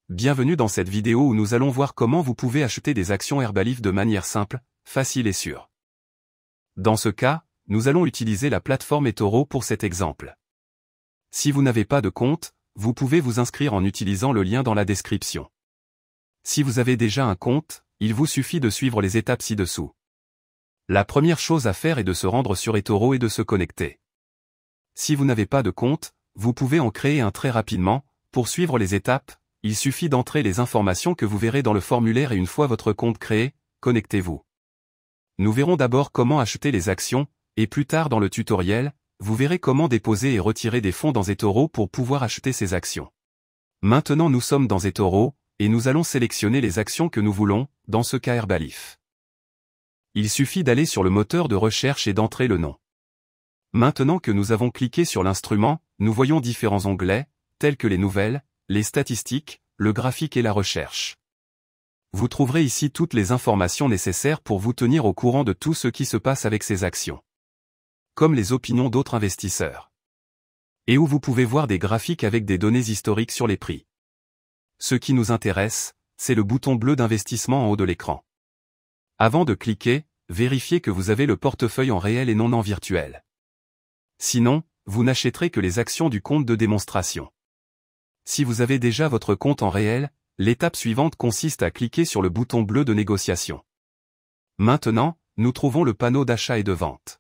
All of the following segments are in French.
Bienvenue dans cette vidéo où nous allons voir comment vous pouvez acheter des actions Herbalife de manière simple, facile et sûre. Dans ce cas, nous allons utiliser la plateforme eToro pour cet exemple. Si vous n'avez pas de compte, vous pouvez vous inscrire en utilisant le lien dans la description. Si vous avez déjà un compte, il vous suffit de suivre les étapes ci-dessous. La première chose à faire est de se rendre sur eToro et de se connecter. Si vous n'avez pas de compte, vous pouvez en créer un très rapidement. Pour suivre les étapes, il suffit d'entrer les informations que vous verrez dans le formulaire et une fois votre compte créé, connectez-vous. Nous verrons d'abord comment acheter les actions, et plus tard dans le tutoriel, vous verrez comment déposer et retirer des fonds dans eToro pour pouvoir acheter ces actions. Maintenant nous sommes dans eToro, et nous allons sélectionner les actions que nous voulons, dans ce cas Herbalife. Il suffit d'aller sur le moteur de recherche et d'entrer le nom. Maintenant que nous avons cliqué sur l'instrument, nous voyons différents onglets, tels que les nouvelles, les statistiques, le graphique et la recherche. Vous trouverez ici toutes les informations nécessaires pour vous tenir au courant de tout ce qui se passe avec ces actions. Comme les opinions d'autres investisseurs. Et où vous pouvez voir des graphiques avec des données historiques sur les prix. Ce qui nous intéresse, c'est le bouton bleu d'investissement en haut de l'écran. Avant de cliquer, vérifiez que vous avez le portefeuille en réel et non en virtuel. Sinon, vous n'achèterez que les actions du compte de démonstration. Si vous avez déjà votre compte en réel, l'étape suivante consiste à cliquer sur le bouton bleu de négociation. Maintenant, nous trouvons le panneau d'achat et de vente.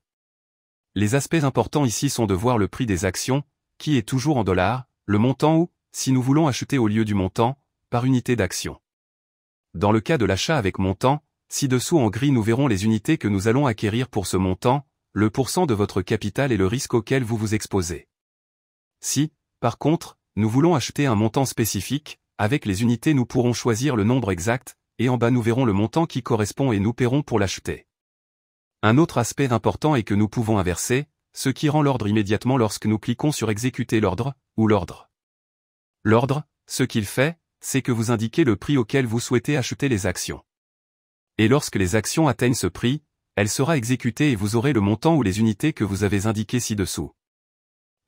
Les aspects importants ici sont de voir le prix des actions, qui est toujours en dollars, le montant ou, si nous voulons acheter au lieu du montant, par unité d'action. Dans le cas de l'achat avec montant, ci-dessous en gris nous verrons les unités que nous allons acquérir pour ce montant, le pourcent de votre capital et le risque auquel vous vous exposez. Si, par contre, nous voulons acheter un montant spécifique, avec les unités nous pourrons choisir le nombre exact, et en bas nous verrons le montant qui correspond et nous paierons pour l'acheter. Un autre aspect important est que nous pouvons inverser, ce qui rend l'ordre immédiatement lorsque nous cliquons sur exécuter l'ordre, ou l'ordre. L'ordre, ce qu'il fait, c'est que vous indiquez le prix auquel vous souhaitez acheter les actions. Et lorsque les actions atteignent ce prix, elle sera exécutée et vous aurez le montant ou les unités que vous avez indiquées ci-dessous.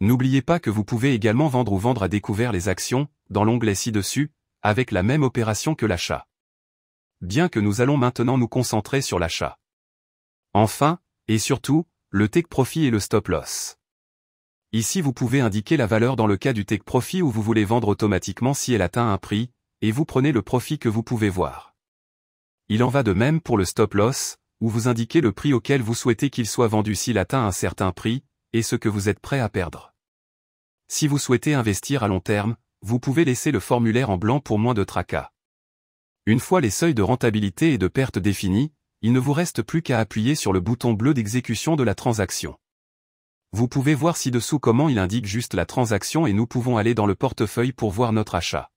N'oubliez pas que vous pouvez également vendre ou vendre à découvert les actions, dans l'onglet ci-dessus, avec la même opération que l'achat. Bien que nous allons maintenant nous concentrer sur l'achat. Enfin, et surtout, le take profit et le stop loss. Ici vous pouvez indiquer la valeur dans le cas du take profit où vous voulez vendre automatiquement si elle atteint un prix, et vous prenez le profit que vous pouvez voir. Il en va de même pour le stop loss, où vous indiquez le prix auquel vous souhaitez qu'il soit vendu s'il atteint un certain prix, et ce que vous êtes prêt à perdre. Si vous souhaitez investir à long terme, vous pouvez laisser le formulaire en blanc pour moins de tracas. Une fois les seuils de rentabilité et de perte définis, il ne vous reste plus qu'à appuyer sur le bouton bleu d'exécution de la transaction. Vous pouvez voir ci-dessous comment il indique juste la transaction et nous pouvons aller dans le portefeuille pour voir notre achat.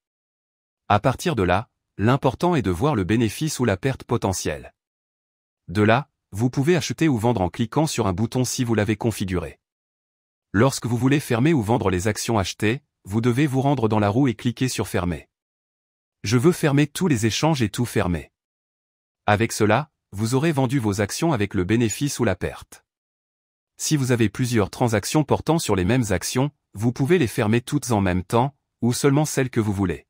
À partir de là, l'important est de voir le bénéfice ou la perte potentielle. De là, vous pouvez acheter ou vendre en cliquant sur un bouton si vous l'avez configuré. Lorsque vous voulez fermer ou vendre les actions achetées, vous devez vous rendre dans la roue et cliquer sur fermer. Je veux fermer tous les échanges et tout fermer. Avec cela, vous aurez vendu vos actions avec le bénéfice ou la perte. Si vous avez plusieurs transactions portant sur les mêmes actions, vous pouvez les fermer toutes en même temps, ou seulement celles que vous voulez.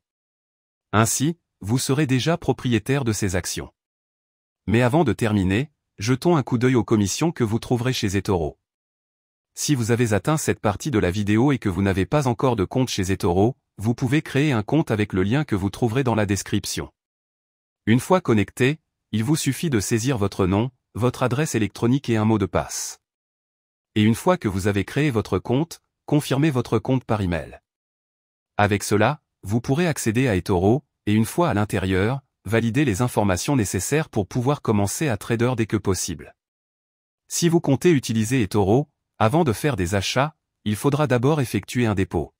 Ainsi, vous serez déjà propriétaire de ces actions. Mais avant de terminer, jetons un coup d'œil aux commissions que vous trouverez chez eToro. Si vous avez atteint cette partie de la vidéo et que vous n'avez pas encore de compte chez eToro, vous pouvez créer un compte avec le lien que vous trouverez dans la description. Une fois connecté, il vous suffit de saisir votre nom, votre adresse électronique et un mot de passe. Et une fois que vous avez créé votre compte, confirmez votre compte par email. Avec cela, vous pourrez accéder à eToro, et une fois à l'intérieur, valider les informations nécessaires pour pouvoir commencer à trader dès que possible. Si vous comptez utiliser eToro, avant de faire des achats, il faudra d'abord effectuer un dépôt.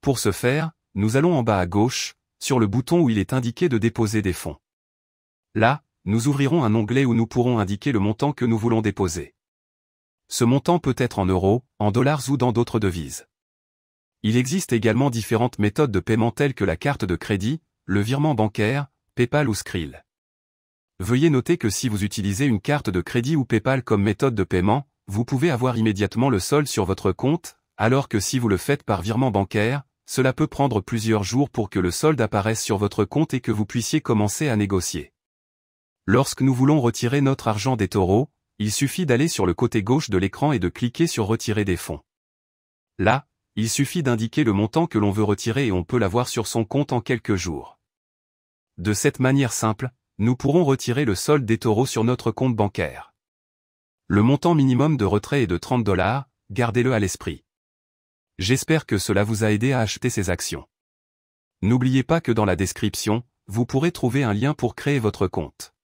Pour ce faire, nous allons en bas à gauche, sur le bouton où il est indiqué de déposer des fonds. Là, nous ouvrirons un onglet où nous pourrons indiquer le montant que nous voulons déposer. Ce montant peut être en euros, en dollars ou dans d'autres devises. Il existe également différentes méthodes de paiement telles que la carte de crédit, le virement bancaire, PayPal ou Skrill. Veuillez noter que si vous utilisez une carte de crédit ou PayPal comme méthode de paiement, vous pouvez avoir immédiatement le solde sur votre compte, alors que si vous le faites par virement bancaire, cela peut prendre plusieurs jours pour que le solde apparaisse sur votre compte et que vous puissiez commencer à négocier. Lorsque nous voulons retirer notre argent d'eToro, il suffit d'aller sur le côté gauche de l'écran et de cliquer sur Retirer des fonds. Là, il suffit d'indiquer le montant que l'on veut retirer et on peut l'avoir sur son compte en quelques jours. De cette manière simple, nous pourrons retirer le solde d'eToro sur notre compte bancaire. Le montant minimum de retrait est de 30 $, gardez-le à l'esprit. J'espère que cela vous a aidé à acheter ces actions. N'oubliez pas que dans la description, vous pourrez trouver un lien pour créer votre compte.